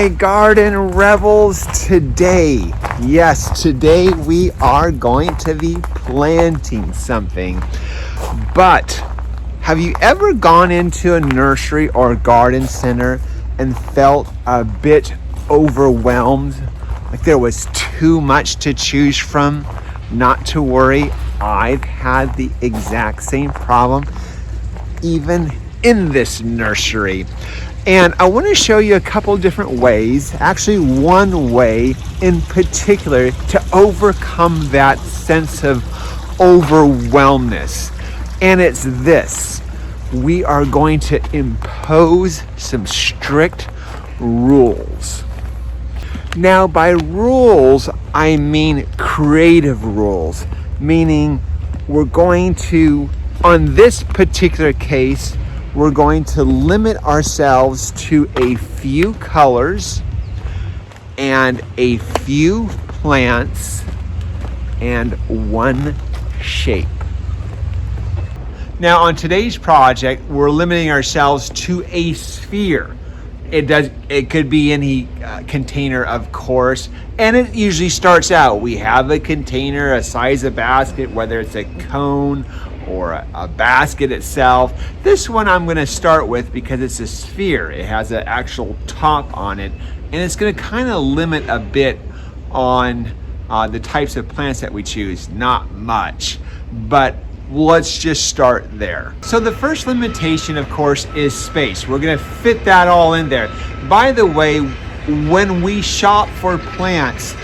my garden rebels, today we are going to be planting something. But have you ever gone into a nursery or garden center and felt a bit overwhelmed? Like there was too much to choose from? Not to worry, I've had the exact same problem even in this nursery. And I want to show you a couple different ways, actually one way in particular, to overcome that sense of overwhelmness. And it's this: we are going to impose some strict rules. Now, by rules, I mean creative rules, meaning we're going to, on this particular case, we're going to limit ourselves to a few colors and a few plants and one shape. Now, on today's project, we're limiting ourselves to a sphere. It could be any container, of course, and it usually starts out. We have a container, a size of basket, whether it's a cone or a basket itself. This one I'm going to start with because it's a sphere. It has an actual top on it, and it's going to kind of limit a bit on the types of plants that we choose. Not much, but let's just start there. So the first limitation, of course, is space. We're going to fit that all in there. By the way, when we shop for plants,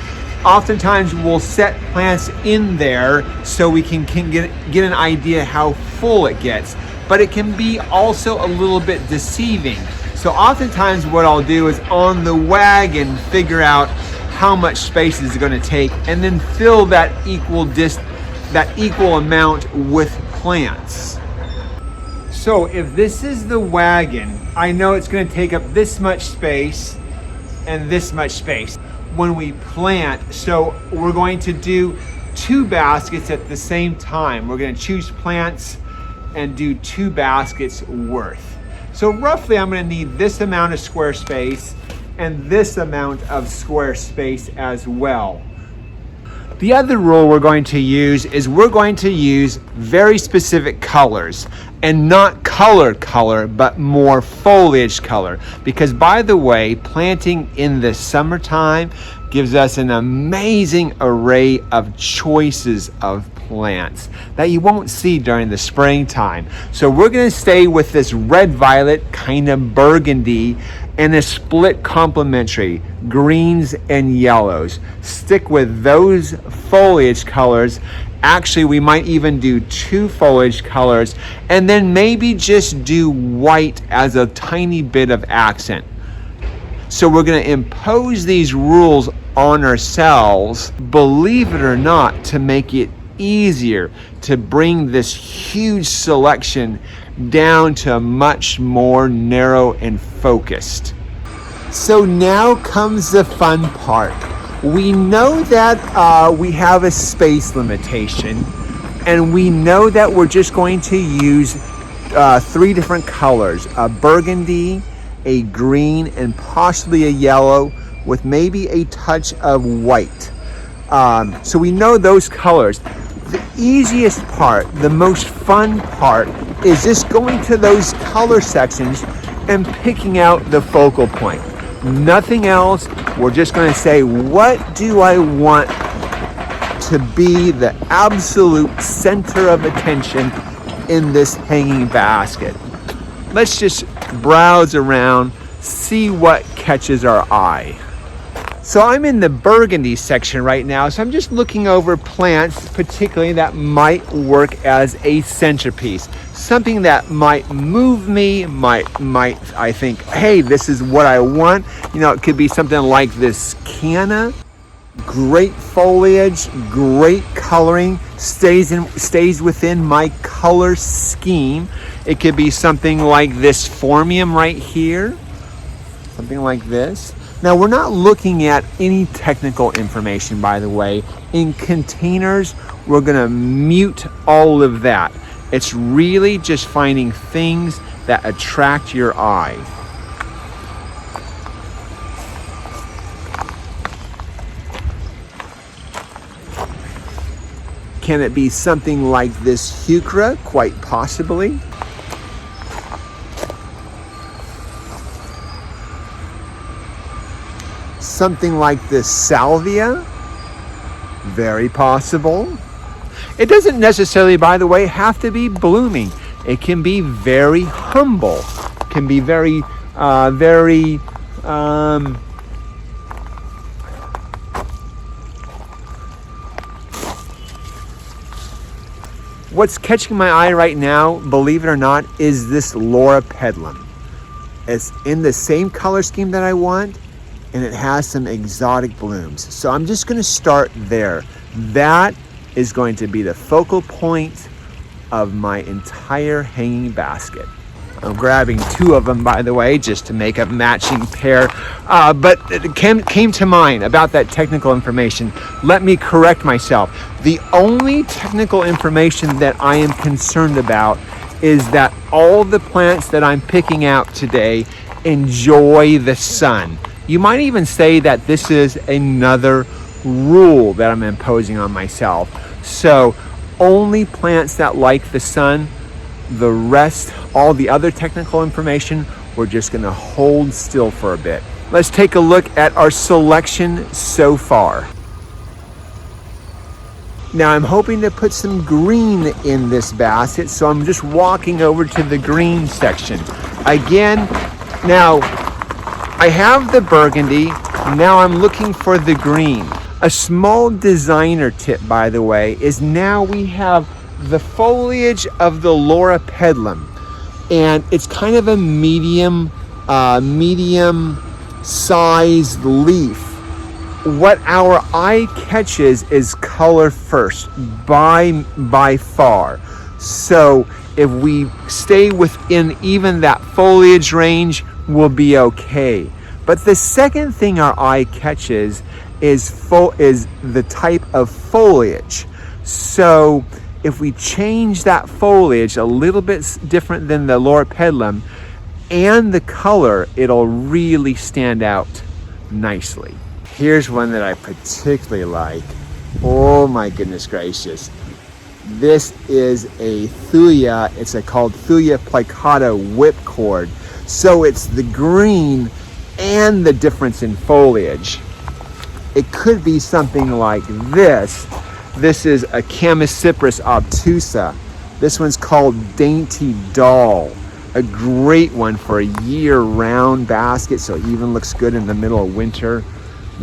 oftentimes we'll set plants in there so we can get an idea how full it gets, but it can be also a little bit deceiving. So oftentimes what I'll do is on the wagon figure out how much space is going to take and then fill that equal amount with plants. So if this is the wagon, I know it's going to take up this much space and this much space when we plant. So we're going to do 2 baskets at the same time. We're going to choose plants and do 2 baskets worth. So roughly I'm going to need this amount of square space and this amount of square space as well. The other rule we're going to use is we're going to use very specific colors, and not color, but more foliage color. Because by the way, planting in the summertime gives us an amazing array of choices of plants that you won't see during the springtime. So we're going to stay with this red-violet, kind of burgundy, and a split complementary, greens and yellows. Stick with those foliage colors. Actually, we might even do 2 foliage colors, and then maybe just do white as a tiny bit of accent. So we're going to impose these rules on ourselves, believe it or not, to make it easier to bring this huge selection down to much more narrow and focused. So now comes the fun part. We know that we have a space limitation, and we know that we're just going to use 3 different colors: a burgundy, a green, and possibly a yellow with maybe a touch of white. So we know those colors. The easiest part, the most fun part, is just going to those color sections and picking out the focal point. Nothing else. We're just going to say, what do I want to be the absolute center of attention in this hanging basket? Let's just browse around, see what catches our eye. So I'm in the burgundy section right now, so I'm just looking over plants particularly that might work as a centerpiece. Something that might move me, might I think, hey, this is what I want. You know, it could be something like this canna. Great foliage, great coloring, stays within my color scheme. It could be something like this phormium right here, something like this. Now, we're not looking at any technical information, by the way. In containers, we're going to mute all of that. It's really just finding things that attract your eye. Can it be something like this heuchera? Quite possibly. Something like this salvia? Very possible. It doesn't necessarily, by the way, have to be blooming. It can be very humble. It can be very what's catching my eye right now, believe it or not, is this Loropetalum. It's in the same color scheme that I want, and it has some exotic blooms. So I'm just gonna start there. That is going to be the focal point of my entire hanging basket. I'm grabbing 2 of them, by the way, just to make a matching pair. But it came to mind about that technical information. Let me correct myself. The only technical information that I am concerned about is that all the plants that I'm picking out today enjoy the sun. You might even say that this is another rule that I'm imposing on myself. So only plants that like the sun. The rest, all the other technical information, we're just gonna hold still for a bit. Let's take a look at our selection so far. Now I'm hoping to put some green in this basket, so I'm just walking over to the green section. Again, now I have the burgundy, now I'm looking for the green. A small designer tip, by the way, is now we have the foliage of the Loropetalum, and it's kind of a medium sized leaf. What our eye catches is color first by far. So if we stay within even that foliage range, we'll be okay. But the second thing our eye catches is the type of foliage. So if we change that foliage a little bit different than the Loropetalum and the color, it'll really stand out nicely. Here's one that I particularly like. Oh my goodness gracious. This is a Thuja. It's called Thuja plicata Whipchord. So it's the green and the difference in foliage. It could be something like this. This is a Chamacyparis obtusa. This one's called Dainty Doll. A great one for a year-round basket, so it even looks good in the middle of winter.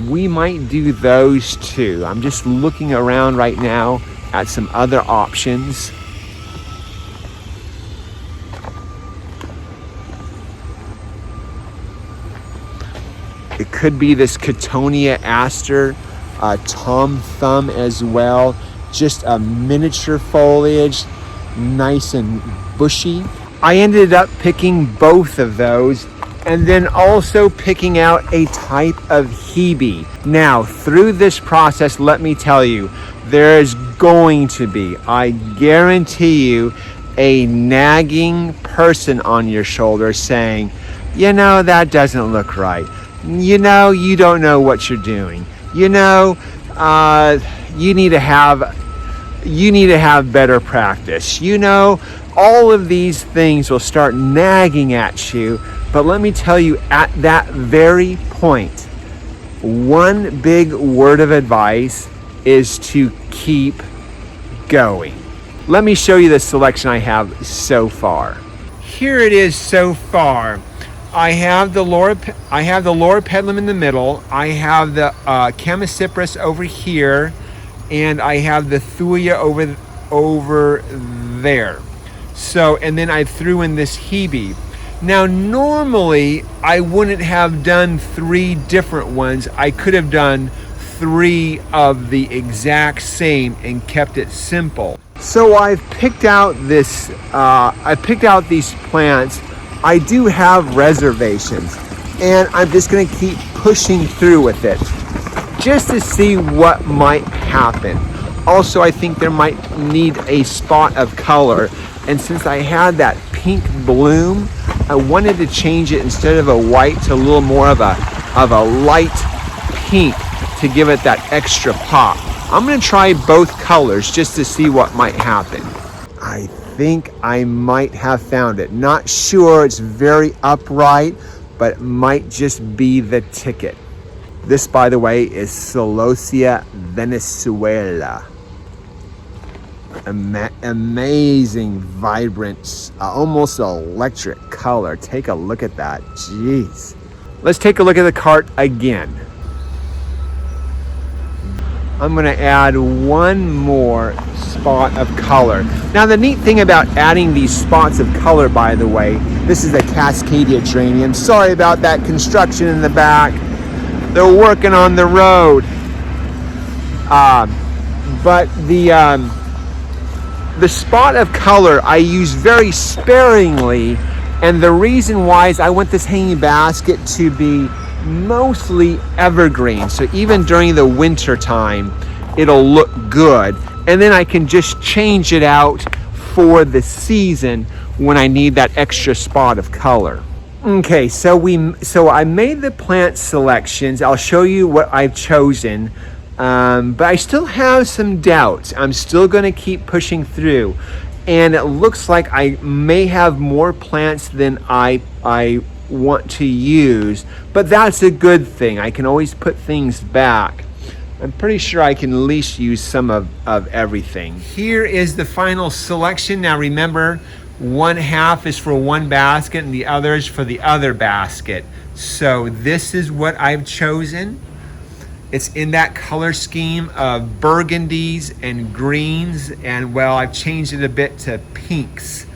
We might do those too. I'm just looking around right now at some other options. It could be this Cotoneaster, Tom Thumb as well. Just a miniature foliage, nice and bushy. I ended up picking both of those, and then also picking out a type of hebe. Now, through this process, let me tell you, there is going to be, I guarantee you, a nagging person on your shoulder saying, you know, that doesn't look right. You know, you don't know what you're doing. You know, you need to have better practice. You know, all of these things will start nagging at you. But let me tell you, at that very point, one big word of advice is to keep going. Let me show you the selection I have so far. Here it is so far. I have the Loropetalum in the middle. I have the Chamacyparis over here, and I have the Thuja over there. So, and then I threw in this hebe. Now, normally I wouldn't have done 3 different ones. I could have done 3 of the exact same and kept it simple. So I've picked out this. I picked out these plants. I do have reservations, and I'm just going to keep pushing through with it just to see what might happen. Also, I think there might need a spot of color, and since I had that pink bloom, I wanted to change it instead of a white to a little more of a light pink to give it that extra pop. I'm gonna try both colors just to see what might happen. I think I might have found it. Not sure, it's very upright, but it might just be the ticket. This, by the way, is Celosia, Venezuela. Amazing, vibrant, almost electric color. Take a look at that, jeez. Let's take a look at the cart again. I'm gonna add one more spot of color. Now the neat thing about adding these spots of color, by the way, this is a Cascadia geranium. Sorry about that construction in the back. They're working on the road. But the spot of color I use very sparingly, and the reason why is I want this hanging basket to be mostly evergreen, so even during the winter time it'll look good, and then I can just change it out for the season when I need that extra spot of color. Okay, so I made the plant selections. I'll show you what I've chosen, but I still have some doubts. I'm still going to keep pushing through, and it looks like I may have more plants than I want to use, but that's a good thing. I can always put things back. I'm pretty sure I can at least use some of everything. Here is the final selection. Now remember, one half is for one basket and the other is for the other basket. So this is what I've chosen. It's in that color scheme of burgundies and greens, and well, I've changed it a bit to pinks.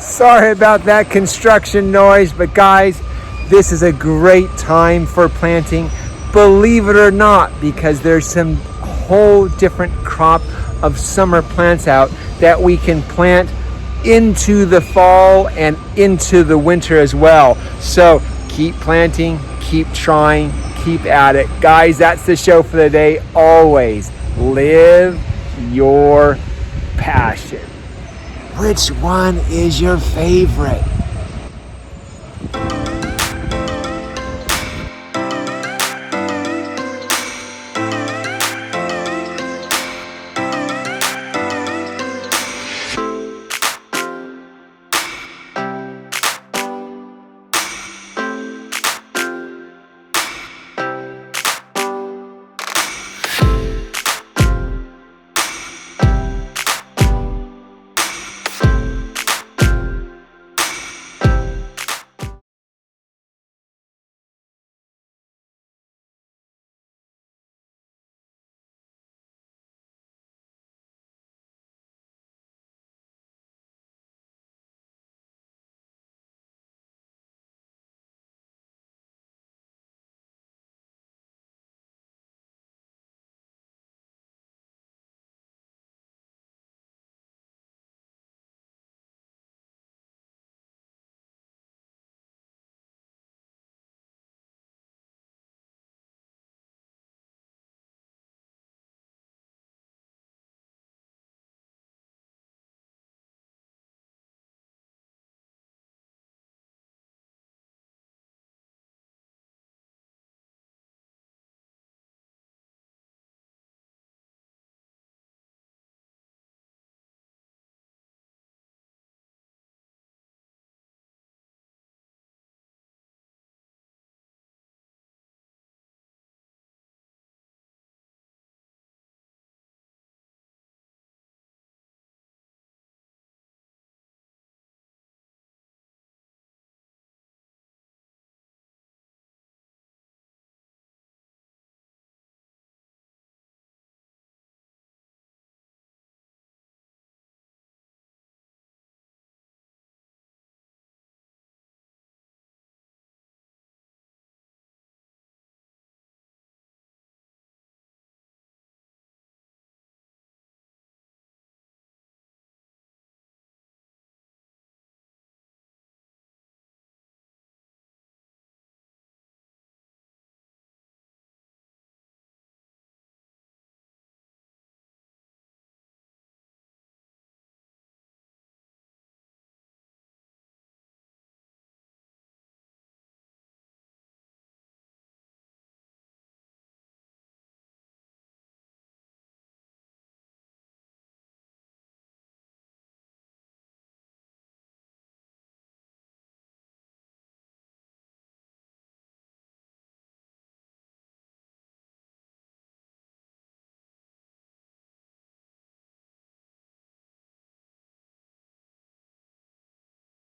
Sorry about that construction noise, but guys, this is a great time for planting, believe it or not, because there's some whole different crop of summer plants out that we can plant into the fall and into the winter as well. So keep planting, keep trying, keep at it. Guys, that's the show for the day. Always live your passion. Which one is your favorite?